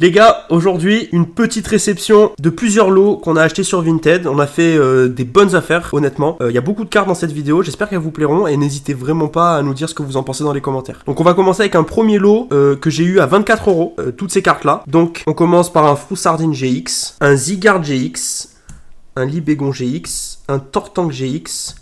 Les gars, aujourd'hui, une petite réception de plusieurs lots qu'on a achetés sur Vinted. On a fait des bonnes affaires, honnêtement. Il y a beaucoup de cartes dans cette vidéo, j'espère qu'elles vous plairont et n'hésitez vraiment pas à nous dire ce que vous en pensez dans les commentaires. Donc on va commencer avec un premier lot que j'ai eu à 24€, toutes ces cartes-là. Donc on commence par un Froussardine GX, un Zygarde GX, un Libégon GX, un Tortank GX,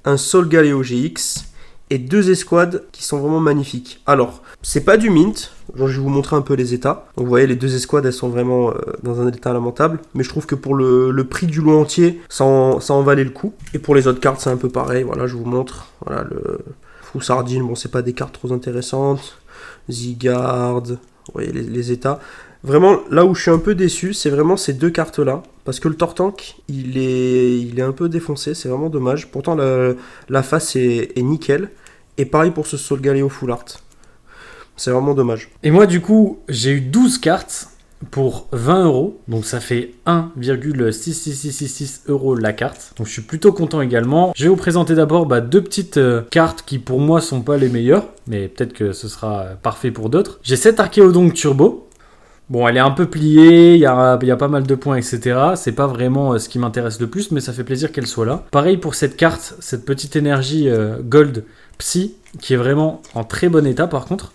un Solgaleo GX et 2 escouades qui sont vraiment magnifiques. Alors, c'est pas du mint, genre je vais vous montrer un peu les états. Donc vous voyez, les 2 escouades, elles sont vraiment dans un état lamentable. Mais je trouve que pour le prix du lot entier, ça en valait le coup. Et pour les autres cartes, c'est un peu pareil. Voilà, je vous montre. Voilà, le Froussardine, bon, c'est pas des cartes trop intéressantes. Zygarde, vous voyez les états. Vraiment, là où je suis un peu déçu, c'est vraiment ces 2 cartes-là. Parce que le Tortank, il est un peu défoncé, c'est vraiment dommage. Pourtant, la face est nickel. Et pareil pour ce Solgaleo Full Art. C'est vraiment dommage. Et moi, du coup, j'ai eu 12 cartes pour 20€. Donc, ça fait 1,66666 € la carte. Donc, je suis plutôt content également. Je vais vous présenter d'abord 2 petites cartes qui, pour moi, sont pas les meilleures. Mais peut-être que ce sera parfait pour d'autres. J'ai cette Archéodonte Turbo. Bon, elle est un peu pliée, il y a pas mal de points, etc. C'est pas vraiment ce qui m'intéresse le plus, mais ça fait plaisir qu'elle soit là. Pareil pour cette carte, cette petite énergie Gold Psy, qui est vraiment en très bon état par contre.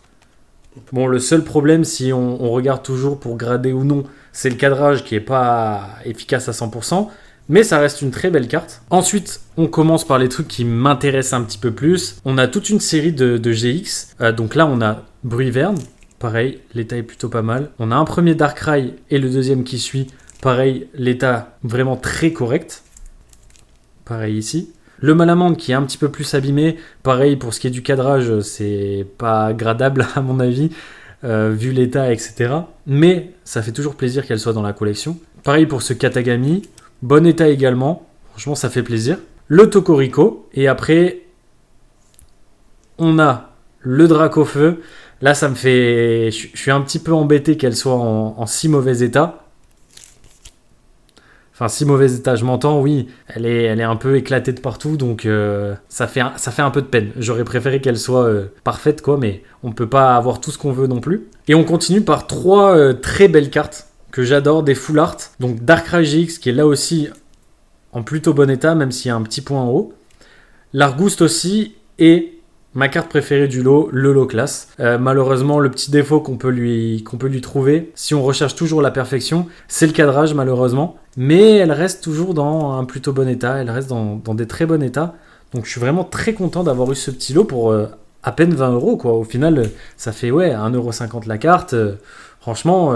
Bon, le seul problème, si on regarde toujours pour grader ou non, c'est le cadrage qui est pas efficace à 100%. Mais ça reste une très belle carte. Ensuite, on commence par les trucs qui m'intéressent un petit peu plus. On a toute une série de GX. Donc là, on a Bruyverne. Pareil, l'état est plutôt pas mal. On a un premier Darkrai et le deuxième qui suit. Pareil, l'état vraiment très correct. Pareil ici. Le Malamande qui est un petit peu plus abîmé. Pareil, pour ce qui est du cadrage, c'est pas gradable à mon avis, vu l'état, etc. Mais ça fait toujours plaisir qu'elle soit dans la collection. Pareil pour ce Katagami. Bon état également. Franchement, ça fait plaisir. Le Tokorico. Et après, on a le Dracofeu. Là, ça me fait... Je suis un petit peu embêté qu'elle soit en si mauvais état. Enfin, si mauvais état, je m'entends, oui. Elle est un peu éclatée de partout, donc ça fait un peu de peine. J'aurais préféré qu'elle soit parfaite, quoi, mais on peut pas avoir tout ce qu'on veut non plus. Et on continue par 3 très belles cartes que j'adore, des full art. Donc Darkrai GX, qui est là aussi en plutôt bon état, même s'il y a un petit point en haut. L'Argouste aussi, et... ma carte préférée du lot, le lot classe. Malheureusement, le petit défaut qu'on peut lui trouver, si on recherche toujours la perfection, c'est le cadrage malheureusement. Mais elle reste toujours dans un plutôt bon état, elle reste dans des très bons états. Donc je suis vraiment très content d'avoir eu ce petit lot pour à peine 20€, quoi. Au final, ça fait 1,50€ la carte. Franchement,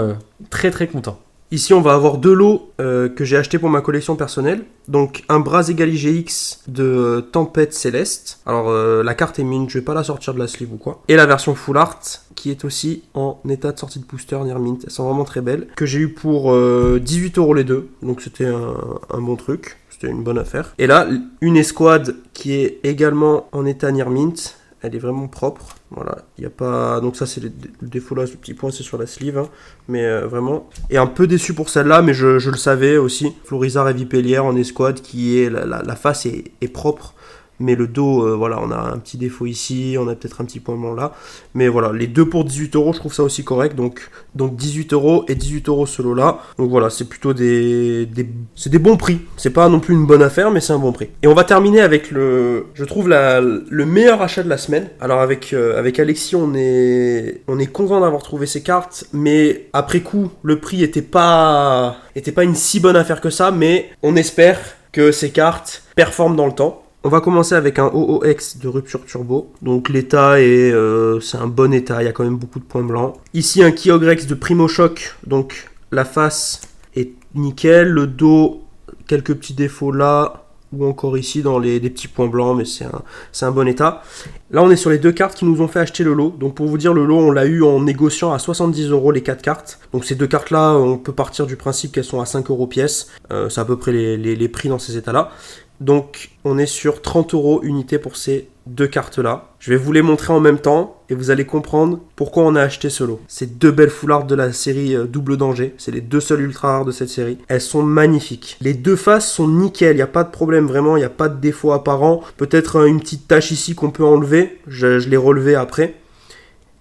très très content. Ici, on va avoir 2 lots que j'ai achetés pour ma collection personnelle. Donc, un Brazegali GX de Tempête Céleste. Alors, la carte est mint, je vais pas la sortir de la sleeve ou quoi. Et la version Full Art, qui est aussi en état de sortie de booster near mint. Elles sont vraiment très belles. Que j'ai eu pour 18€ les deux. Donc, c'était un bon truc. C'était une bonne affaire. Et là, une escouade qui est également en état near mint. Elle est vraiment propre, voilà, il n'y a pas... Donc ça c'est le défaut là, ce petit point c'est sur la sleeve, hein. Mais vraiment... Et un peu déçu pour celle-là, mais je le savais aussi. Florizard et Vipellière en escouade qui est... La face est propre, mais le dos, voilà, on a un petit défaut ici, on a peut-être un petit point blanc là. Mais voilà, les 2 pour 18€, je trouve ça aussi correct, donc 18€ et 18€ ce lot-là. Donc voilà, c'est plutôt c'est des bons prix. C'est pas non plus une bonne affaire, mais c'est un bon prix. Et on va terminer avec je trouve le meilleur achat de la semaine. Alors avec Alexis, on est content d'avoir trouvé ces cartes, mais après coup, le prix était pas une si bonne affaire que ça, mais on espère que ces cartes performent dans le temps. On va commencer avec un OOX de Rupture Turbo. Donc l'état c'est un bon état, il y a quand même beaucoup de points blancs. Ici un Kyogrex de Primo Choc, donc la face est nickel, le dos, quelques petits défauts là, ou encore ici dans des petits points blancs, mais c'est un bon état. Là on est sur les 2 cartes qui nous ont fait acheter le lot. Donc pour vous dire, le lot on l'a eu en négociant à 70€ les 4 cartes. Donc ces 2 cartes là, on peut partir du principe qu'elles sont à 5€ pièce. C'est à peu près les prix dans ces états là. Donc on est sur 30€ unité pour ces 2 cartes là. Je vais vous les montrer en même temps et vous allez comprendre pourquoi on a acheté ce lot. C'est 2 belles full art de la série Double Danger. C'est les 2 seules ultra rares de cette série. Elles sont magnifiques. Les 2 faces sont nickel, il n'y a pas de problème vraiment, il n'y a pas de défaut apparent. Peut-être une petite tache ici qu'on peut enlever, je l'ai relevé après.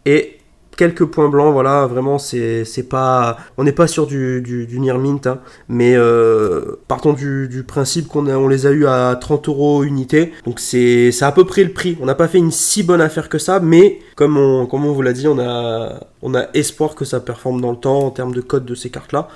Et quelques points blancs, voilà, vraiment c'est pas, on n'est pas sur du near mint, hein, mais partons du principe on les a eu à 30 € unité, donc c'est à peu près le prix. On n'a pas fait une si bonne affaire que ça, mais comme on vous l'a dit, on a espoir que ça performe dans le temps en termes de code de ces cartes-là.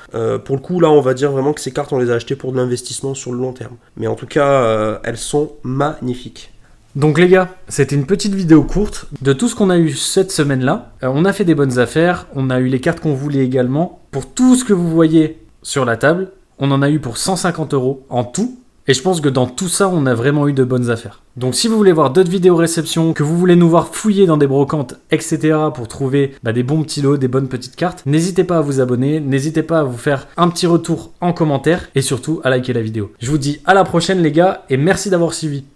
Pour le coup, là, on va dire vraiment que ces cartes, on les a achetées pour de l'investissement sur le long terme. Mais en tout cas, elles sont magnifiques. Donc les gars, c'était une petite vidéo courte de tout ce qu'on a eu cette semaine-là. On a fait des bonnes affaires, on a eu les cartes qu'on voulait également. Pour tout ce que vous voyez sur la table, on en a eu pour 150 € en tout. Et je pense que dans tout ça, on a vraiment eu de bonnes affaires. Donc si vous voulez voir d'autres vidéos réception, que vous voulez nous voir fouiller dans des brocantes, etc. pour trouver des bons petits lots, des bonnes petites cartes, n'hésitez pas à vous abonner, n'hésitez pas à vous faire un petit retour en commentaire et surtout à liker la vidéo. Je vous dis à la prochaine les gars et merci d'avoir suivi.